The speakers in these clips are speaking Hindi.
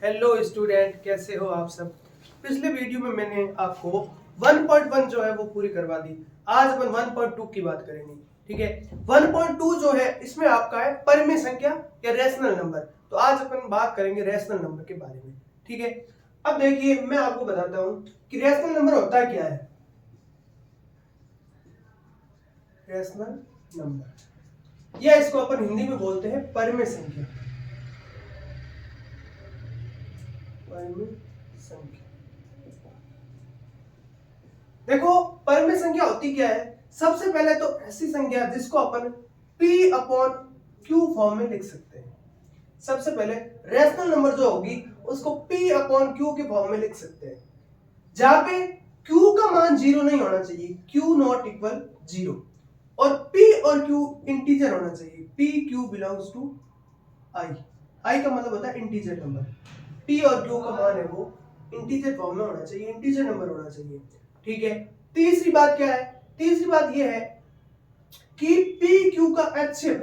हेलो स्टूडेंट, कैसे हो आप सब। पिछले वीडियो में मैंने आपको 1.1 जो है वो पूरी करवा दी। आज अपन 1.2 की बात करेंगे। ठीक है, 1.2 जो है इसमें आपका है परिमेय संख्या या रैशनल नंबर। तो आज अपन बात करेंगे रैशनल नंबर के बारे में। ठीक है, अब देखिए मैं आपको बताता हूं कि रैशनल नंबर होता क्या है। रैशनल नंबर या इसको अपन हिंदी में बोलते हैं परिमेय संख्या। परिमेय संख्या, देखो परिमेय संख्या होती क्या है। सबसे पहले तो ऐसी संख्या जिसको अपन p अपॉन q फॉर्म में लिख सकते हैं। सबसे पहले रैशनल नंबर जो होगी उसको p अपॉन q के फॉर्म में लिख सकते हैं, जहां पे q का मान जीरो नहीं होना चाहिए, q नॉट इक्वल जीरो, और p और q इंटीजर होना चाहिए। p q belongs to i। i का मतलब होता है इंटीजर नंबर। p और q का मान है वो इंटीजर फॉर्म में होना चाहिए, इंटीजर नंबर होना चाहिए। ठीक है, तीसरी बात क्या है। तीसरी बात ये है कि p q का एचसीएफ,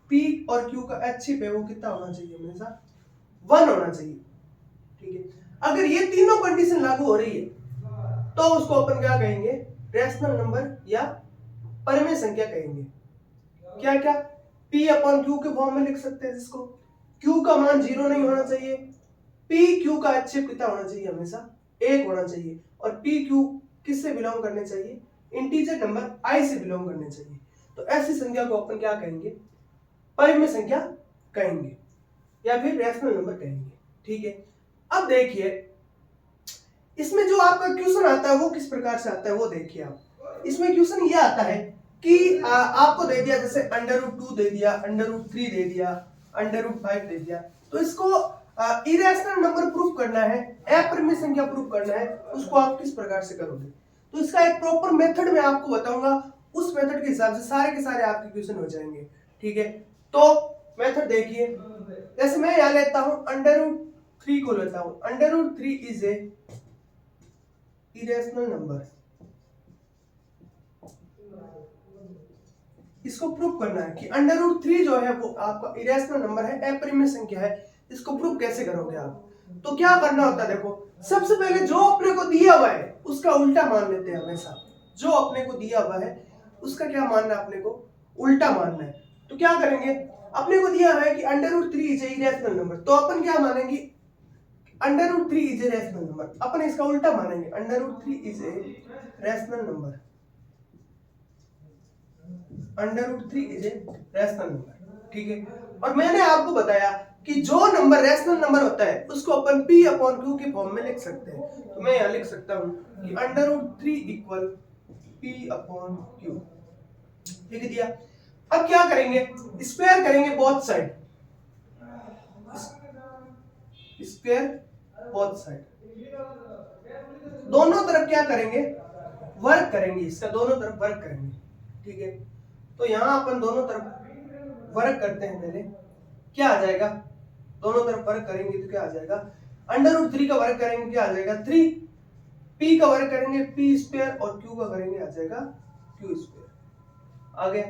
p और q का एचसीएफ है वो कितना होना चाहिए, हमेशा 1 होना चाहिए। ठीक है, अगर ये तीनों कंडीशन लागू हो रही है तो उसको अपन क्या कहेंगे, रैशनल नंबर या परिमेय संख्या कहेंगे। क्या क्या, p अपॉन q के फॉर्म में लिख सकते हैं जिसको q का मान जीरो नहीं होना चाहिए, p q का एचसीएफ कितना होना चाहिए, हमेशा 1 होना चाहिए, और p q किससे बिलोंग करने चाहिए, इंटीजर नंबर i से बिलोंग करने चाहिए। तो ऐसी संख्या को अपन क्या कहेंगे, परिमेय संख्या कहेंगे या फिर रैशनल नंबर कहेंगे। ठीक है, अब देखिए इसमें जो आपका क्वेश्चन आता है वो किस प्रकार से आता है वो देखिए आप। इसमें क्वेश्चन ये आता है कि आपको दे दिया जैसे √2 दे दिया, √3 दे दिया, √5 दे दिया, तो इसको इरेशनल नंबर प्रूफ करना है, अपरिमेय संख्या प्रूफ करना है, उसको आप किस प्रकार से करोगे। तो इसका एक प्रॉपर मेथड मैं आपको बताऊंगा, उस मेथड के हिसाब से सारे के सारे आपके क्वेश्चन हो जाएंगे। ठीक है, तो मेथड देखिए, जैसे मैं यहां लेता हूं √3 को लेता हूं, √3 इज ए इरेशनल नंबर। इसको प्रूव करना है कि √3 जो है वो आपका इरेशनल नंबर है, अपरिमेय संख्या है। इसको प्रूव कैसे करोगे आप, तो क्या करना होता है, देखो सबसे पहले जो अपने को दिया हुआ है उसका उल्टा मान लेते हैं हमेशा। जो अपने को दिया हुआ है उसका क्या मानना है, अपने को उल्टा मानना है। तो क्या करेंगे, अपने को दिया हुआ है कि √3 इज ए इरेशनल नंबर, तो अपन क्या मानेंगे, √3 इज ए रैशनल नंबर। अपन इसका उल्टा मानेंगे, √3 is a rational number, √3 is a rational number. ठीक है, और मैंने आपको बताया कि जो नंबर रैशनल नंबर होता है उसको अपन p अपॉन q के फॉर्म में लिख सकते हैं। तो मैं यहां लिख सकता हूं कि √3 इक्वल p अपॉन q, लिख दिया। अब क्या करेंगे, स्क्वायर करेंगे both side, square both side, दोनों तरफ क्या करेंगे, वर्क करेंगे, इसका दोनों तरफ वर्क करेंगे। ठीक है, तो यहां अपन दोनों तरफ वर्क करते हैं। पहले क्या आ जाएगा, दोनों तरफ वर्क करेंगे तो क्या आ जाएगा, √3 का वर्क करेंगे क्या आ जाएगा 3, p का वर्क करेंगे p स्क्वायर, और q का करेंगे आ जाएगा q स्क्वायर। आ गया।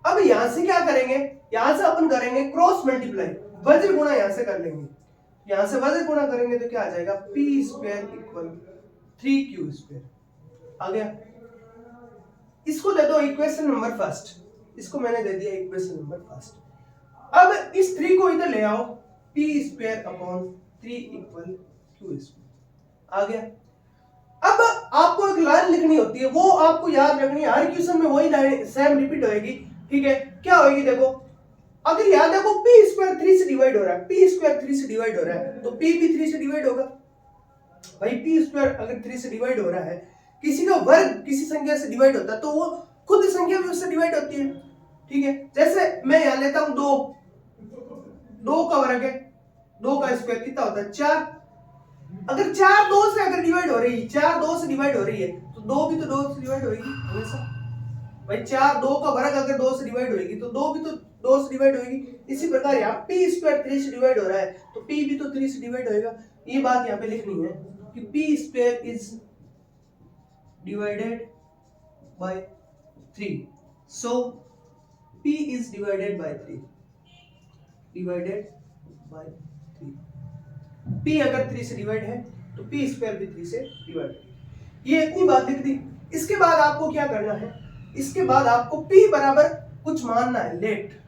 अब यहां से क्या करेंगे, यहां से अपन करेंगे क्रॉस मल्टीप्लाई, वज्र गुणा यहां से कर लेंगे। यहां से वज्र गुणा करेंगे तो क्या आ जाएगा, p square equal 3q square. आ गया। इसको दे दो इक्वेशन नंबर फर्स्ट, इसको मैंने दे दिया इक्वेशन नंबर फर्स्ट। अब इस 3 को इधर ले आओ, p square upon 3 equal q square. आ गया। अब आपको एक लाइन लिखनी होती है, वो आपको याद रखनी है, हर क्वेश्चन में वही लाइन सेम रिपीट होएगी। ठीक है, क्या होएगी, देखो अगर याद देखो p स्क्वायर 3 से डिवाइड हो रहा है, p स्क्वायर 3 से डिवाइड हो रहा है, तो p भी 3 से डिवाइड होगा। भाई p स्क्वायर अगर 3 से डिवाइड हो रहा है, किसी का वर्ग किसी संख्या से डिवाइड होता है तो वो खुद संख्या भी उससे डिवाइड होती है। ठीक है, जैसे मैं यहां लेता हूं 2, 2 का वर्ग है, 2 का स्क्वायर कितना होता है 4। अगर 4 2 से अगर डिवाइड हो रही है, 4 2 से डिवाइड हो रही है, तो 2 भी तो 2 से डिवाइड होगी हमेशा। भाई 4 2 का वर्ग अगर 2 से डिवाइड होगी तो 2 भी तो 2 से डिवाइड होगी। इसी प्रकार यहाँ p स्क्वायर 3 से डिवाइड हो रहा है तो p भी तो 3 से डिवाइड होएगा। ये बात यहाँ पे लिखनी है कि p square is divided by 3, so p is divided by 3, divided by 3। p अगर 3 से डिवाइड है तो p स्क्वायर भी 3 से डिवाइड है। ये इतनी बात लिख दी। इसके बाद आपको क्या करना है, इसके बाद आपको p बराबर कुछ मानना है, लेट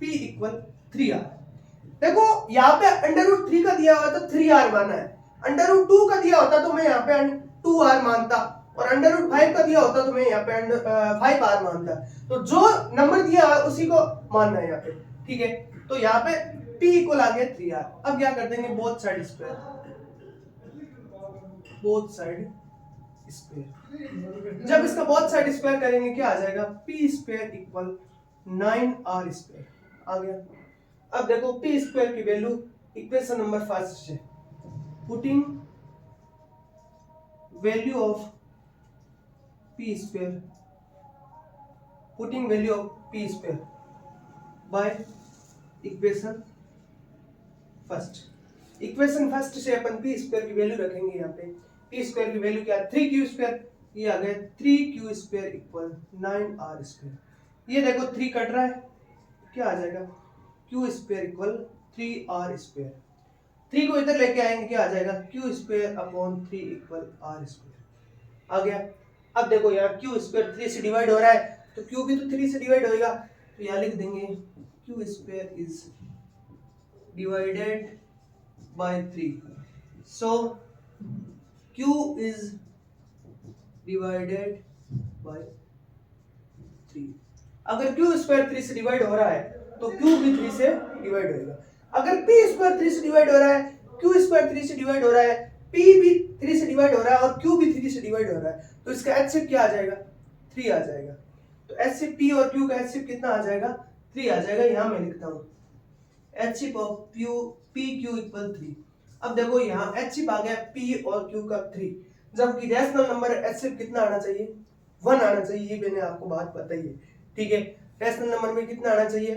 p इक्वल 3r। देखो यहाँ पे √3 का दिया हुआ तो 3r माना है, √2 का दिया होता तो मैं यहाँ पे 2r मानता, और √5 का दिया होता तो मैं यहाँ पे 5r मानता। तो जो नंबर दिया है उसी को मानना है यहाँ पे, ठीक है। तो यहाँ पे p इक्वल आ गया 3r। अब क्या कर देंगे, बोथ साइड स्क्वायर, जब इसका बोथ साइड स्क्वायर करेंगे क्या आ जाएगा, p square equal 9r square आ गया। अब देखो p स्क्वायर की वैल्यू इक्वेशन नंबर 5 से, putting value of p square, putting value of p square by equation first. Equation first से अपन p स्क्वायर की वैल्यू रखेंगे। यहाँ पे p स्क्वायर की वैल्यू क्या है, 3q स्क्वायर, ये आ गया 3q square equal 9r square. ये देखो 3 कट रहा है, क्या आ जाएगा, q square equal 3r square. 3 को इधर लेके आएंगे, क्या आ जाएगा, q square upon 3 equal r square आ गया। अब देखो यहाँ q स्क्वायर 3 से डिवाइड हो रहा है तो q भी तो 3 से डिवाइड होएगा, तो यहाँ लिख देंगे q square is divided by 3, so q is divided by 3। अगर q स्क्वायर 3 से डिवाइड हो रहा है तो q भी 3 से डिवाइड होएगा। अगर p स्क्वायर 3 से डिवाइड हो रहा है, q स्क्वायर 3 से डिवाइड हो रहा है, p भी 3 से डिवाइड हो रहा है और q भी 3 से डिवाइड हो रहा है, तो इसका HCF क्या आ जाएगा, 3 आ जाएगा। तो HCF p और q का HCF कितना आ जाएगा, 3 आ जाएगा। यहाँ मैं लिखता हूँ HCF ऑफ PQ इक्वल 3। अब देखो यहाँ HCF आ गया P और Q का 3, जबकि रैशनल नंबर HCF कितना आना चाहिए, 1 आना चाहिए। ये मैंने आपको बात बताई है, ठीक है। रैशनल नंबर में कितना आना चाहिए,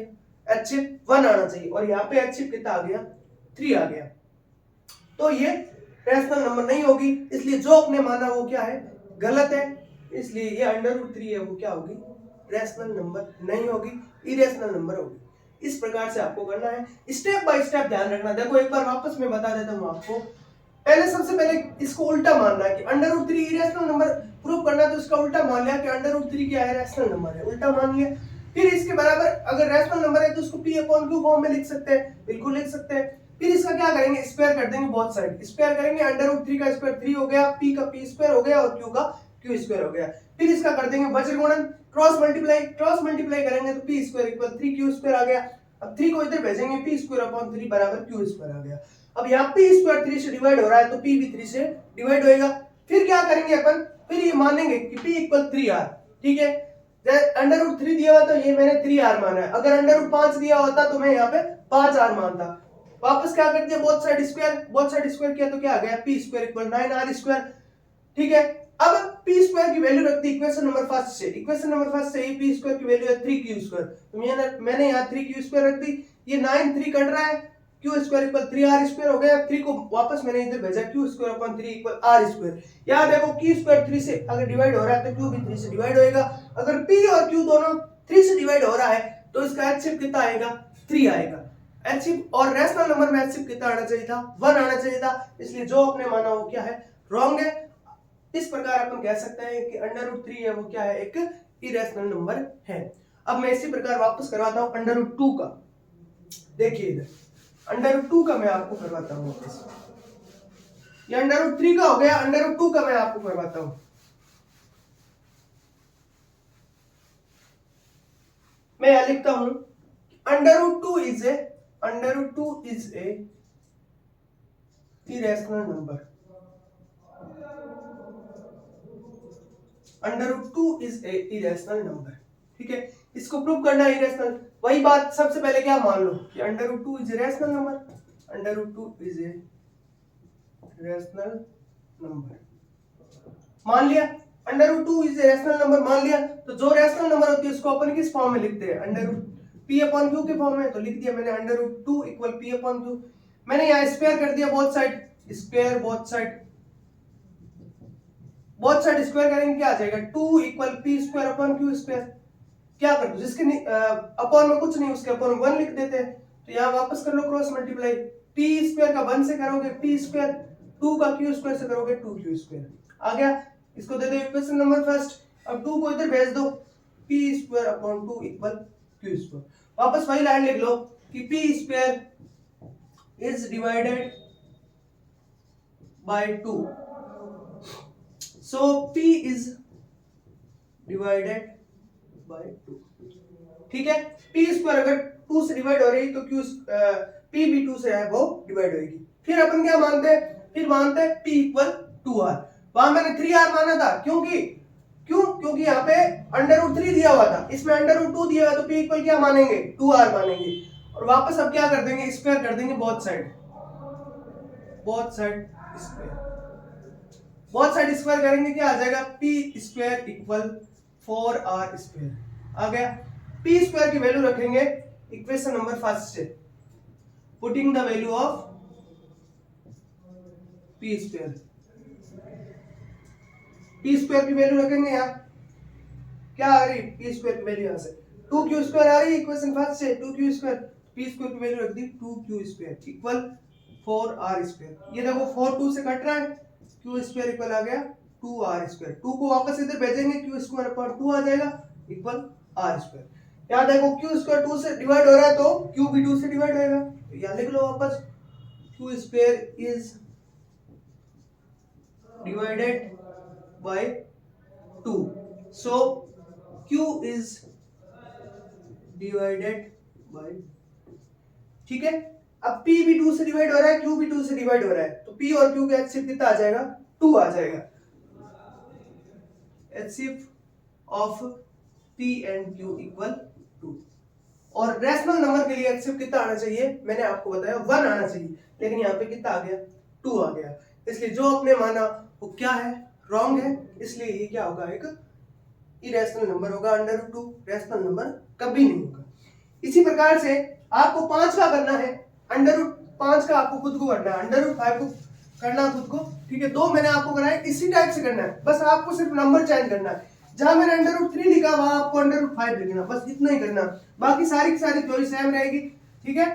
HCF 1 आना चाहिए, और यहाँ पे HCF कितना आ गया, 3 आ गया। तो ये रैशनल नंबर नहीं होगी, इसलिए जो आपने माना वो क्या है, गलत है। इसलिए ये √3 है वो क्या होगी, रैशनल नंबर नहीं होगी, इरेशनल नंबर होगी। इस प्रकार से आपको करना है, स्टेप बाय स्टेप ध्यान रखना। देखो एक बार वापस मैं बता देता हूँ आपको। पहले सबसे पहले इसको उल्टा मानना है कि √3 इरेशनल नंबर प्रूव करना है, तो इसका उल्टा मान लिया कि √3 क्या है, रैशनल नंबर है, उल्टा मान लिया। फिर इसके बराबर अगर रैशनल नंबर है तो उसको p अपॉन q फॉर्म में लिख सकते हैं, बिल्कुल लिख सकते हैं। फिर इसका क्या करेंगे, स्क्वायर कर देंगे, बोथ साइड स्क्वायर करेंगे। √3 का स्क्वायर 3 हो गया, p का p स्क्वायर हो गया और q का q स्क्वायर हो गया। फिर इसका कर देंगे वज्र गुणन, क्रॉस मल्टीप्लाई करेंगे तो p square equal 3q square आ गया। अब 3 को इधर भेजेंगे, p स्क्वायर अपॉन 3 बराबर q स्क्वायर आ गया। अब यहाँ p स्क्वायर 3 से डिवाइड हो रहा है तो p भी 3 से डिवाइड होएगा। फिर क्या करेंगे अपन, फिर ये मानेंगे कि p इक्वल 3r, ठीक है। √3 दिया हुआ तो ये मैंने 3r माना है, अगर √5 दिया होता तो मैं यहाँ पे 5r मानता। वापस क्या कर दिया, बोथ साइड स्क्वायर किया तो क्या आ गया, p square equal 9r square, ठीक है। अब p स्क्वायर की वैल्यू रख दी इक्वेशन नंबर फर्स्ट से, p स्क्वायर की वैल्यू है 3q स्क्वायर, तो मैंने यहाँ 3q स्क्वायर रख दी। ये 9 3 कट रहा है, q square equal 3r square हो गया। 3 को वापस मैंने इधर भेजा, q square upon 3 equal r square. यहाँ देखो q स्क्वायर 3 से अगर डिवाइड हो रहा है तो q भी 3 से डिवाइड होएगा। अगर p और q दोनों 3 से डिवाइड हो रहा है तो इसका HCF कितना आएगा, 3 आएगा। HCF और रैशनल नंबर में HCF कितना आना चाहिए था, 1 आना चाहिए था, इसलिए जो आपने माना वो क्या है, रॉन्ग है। इस प्रकार अपन कह सकते हैं कि √3 है वो क्या है, एक इरेशनल नंबर है। अब मैं इसी प्रकार वापस करवाता हूं √2 का। देखिए इधर √2 का मैं आपको करवाता हूं वापस। ये √3 का हो गया, √2 का मैं आपको करवाता हूं। मैं यहां लिखता हूं √2 is a irrational number. √2 is a irrational number, ठीक है। इसको प्रूव करना है इरेशनल, वही बात सबसे पहले क्या मान लो कि √2 is rational number, √2 is a rational number मान लिया। √2 इज ए रैशनल नंबर मान लिया, तो जो रैशनल नंबर होती है उसको अपन किस फॉर्म में लिखते हैं, p अपॉन q के फॉर्म में। तो लिख दिया मैंने √2 इक्वल p अपॉन q। मैंने यहाँ स्क्वायर कर दिया both side, square both side square करेंगे क्या आ जाएगा, 2 equal p square upon q square. क्या कर दो, जिसके अपॉन में कुछ नहीं उसके अपॉन 1 लिख देते हैं, तो यहाँ वापस कर लो क्रॉस मल्टीप्लाई, पी स्क्वायर का 1 से करोगे पी स्क्वायर, 2 का क्यू स्क्वायर से करोगे 2q स्क्वायर। आ गया, इसको दे दो इक्वेशन नंबर फर्स्ट। अब 2 को इधर भेज दो, P square upon 2 equal Q square. वापस वही लाइन लिख लो कि P square is divided by 2, so P is divided by 2। ठीक है, पी स्क्वायर अगर 2 से डिवाइड हो रही तो क्यू पी भी 2 से है वो डिवाइड होगी। फिर अपन क्या मानते हैं, फिर मानते हैं p इक्वल 2r। वहां मैंने 3r माना था, क्योंकि यहाँ पे √3 दिया हुआ था, इसमें √2 दिया हुआ, तो p इक्वल क्या मानेंगे 2r मानेंगे। और वापस अब क्या कर देंगे, स्क्वायर कर देंगे बोथ साइड स्क्वायर करेंगे, क्या आ जाएगा p square equal 4r square. आ गया, p स्क्वायर की वैल्यू रखेंगे इक्वेशन नंबर फर्स्ट से, putting the value of p square की वैल्यू रखेंगे यहाँ, क्या आ रही p स्क्वायर की वैल्यू यहाँ से 2q स्क्वायर आ रही है इक्वेशन फर्स्ट से, 2q स्क्वायर, p स्क्वायर की वैल्यू रख दी 2q square equal 4r square. ये देखो 4 2 से कट रहा है, q स्क्वायर इक्वल आ गया 2r स्क्वायर। 2 को वापस इधर भेजेंगे, q स्क्वायर अपॉन 2 आ जाएगा इक्वल r स्क्वायर। यहाँ देखो q स्क्वायर 2 से डिवाइड हो रहा है तो q भी 2 से डिवाइड होएगा, तो यहाँ लिख लो वापस q square is divided by 2, so q is divided by, ठीक है। अब p भी 2 से डिवाइड हो रहा है, q भी 2 से डिवाइड हो रहा है, तो p और q का HCF कितना आ जाएगा 2 आ जाएगा। HCF of p and q equal 2। और रैशनल नंबर के लिए HCF कितना आना चाहिए, मैंने आपको बताया 1 आना चाहिए, लेकिन यहाँ पे कितना आ गया 2 आ गया। इसलिए जो आपने माना वो क्या है, रॉन्ग है, इसलिए ये क्या होगा एक इरेशनल नंबर होगा, √2 रैशनल नंबर कभी नहीं होगा। इसी प्रकार से आपको 5 का करना है, √5 का आपको खुद को करना है, √5 को करना खुद को, ठीक है। 2 मैंने आपको कराया, इसी टाइप से करना है, बस आपको सिर्फ नंबर चेंज करना है। जहां मैंने √3 लिखा वहां आपको √5 लिखना, बस इतना ही करना, बाकी सारी की सारी थ्योरी सेम रहेगी, ठीक है।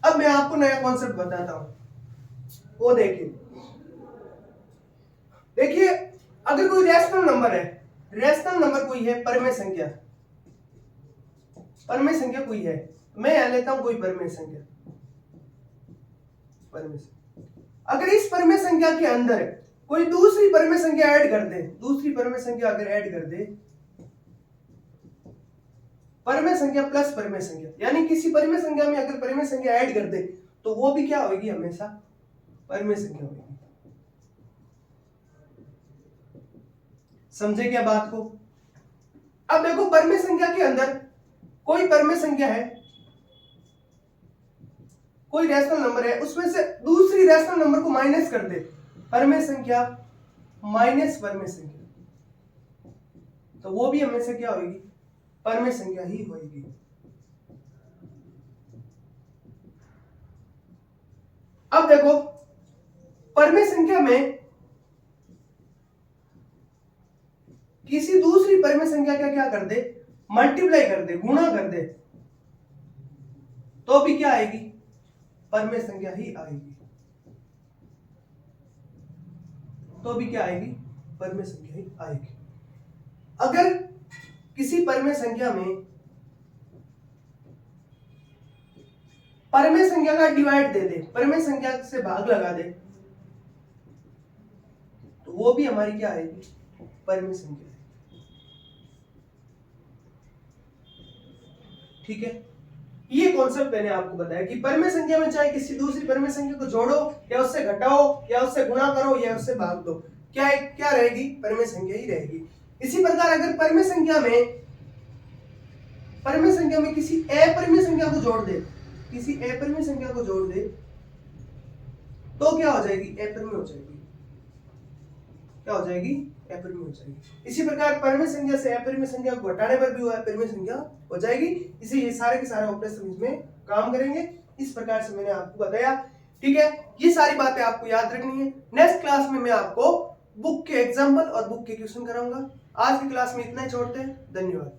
अब मैं आपको नया कॉन्सेप्ट बताता हूं, वो देखिए अगर कोई रैशनल नंबर है, रैशनल नंबर कोई है, परमेय संख्या कोई है, मैं यहां लेता हूं कोई परमेय संख्या, अगर इस परमेय संख्या के अंदर कोई दूसरी परमेय संख्या ऐड कर दे, दूसरी परमेय संख्या अगर ऐड कर दे, परमेय संख्या प्लस परमेय संख्या, यानी किसी परमेय संख्या में अगर परमेय संख्या ऐड कर दे तो वो भी क्या होगी, हमेशा परमेय संख्या होगी। समझे क्या बात को। अब देखो परमेय संख्या के अंदर कोई परमेय संख्या है, कोई रैशनल नंबर है, उसमें से दूसरी रैशनल नंबर को माइनस कर दे, परमेय संख्या माइनस परमेय संख्या, तो वो भी हमेशा क्या होगी, परमेय संख्या ही होगी। अब देखो परमेय संख्या में किसी दूसरी परमेय संख्या का क्या कर दे, मल्टीप्लाई कर दे, गुणा कर दे, तो भी क्या आएगी, परमेय संख्या ही आएगी, तो भी क्या आएगी, परमेय संख्या ही आएगी। अगर किसी परमेय संख्या में परमेय संख्या का डिवाइड दे दे, परमेय संख्या से भाग लगा दे, तो वो भी हमारी क्या आएगी, परमेय संख्या। ठीक है, ये कॉन्सेप्ट मैंने आपको बताया कि परमेय संख्या में चाहे किसी दूसरी परमेय संख्या को जोड़ो या उससे घटाओ या उससे गुणा करो या उससे भाग दो, क्या रहेगी, परमेय संख्या ही रहेगी। इसी प्रकार अगर परमेय संख्या में किसी अपरिमेय संख्या को जोड़ दे, किसी अपरिमेय संख्या को जोड़ दे, तो क्या हो जाएगी, अपरिमेय हो जाएगी, क्या हो जाएगी, अपरिमेय हो जाएगी। इसी प्रकार परमेय संख्या से अपरिमेय संख्या को घटाने पर भी वो अपरिमेय संख्या हो जाएगी। इसी ये सारे के सारे ऑपरेशन इसमें काम करेंगे, इस प्रकार से मैंने आपको बताया। ठीक है, ये सारी बातें आपको याद रखनी है। नेक्स्ट क्लास में मैं आपको बुक के एग्जाम्पल और बुक के क्वेश्चन कराऊंगा। आज की क्लास में इतना ही छोड़ते हैं, धन्यवाद।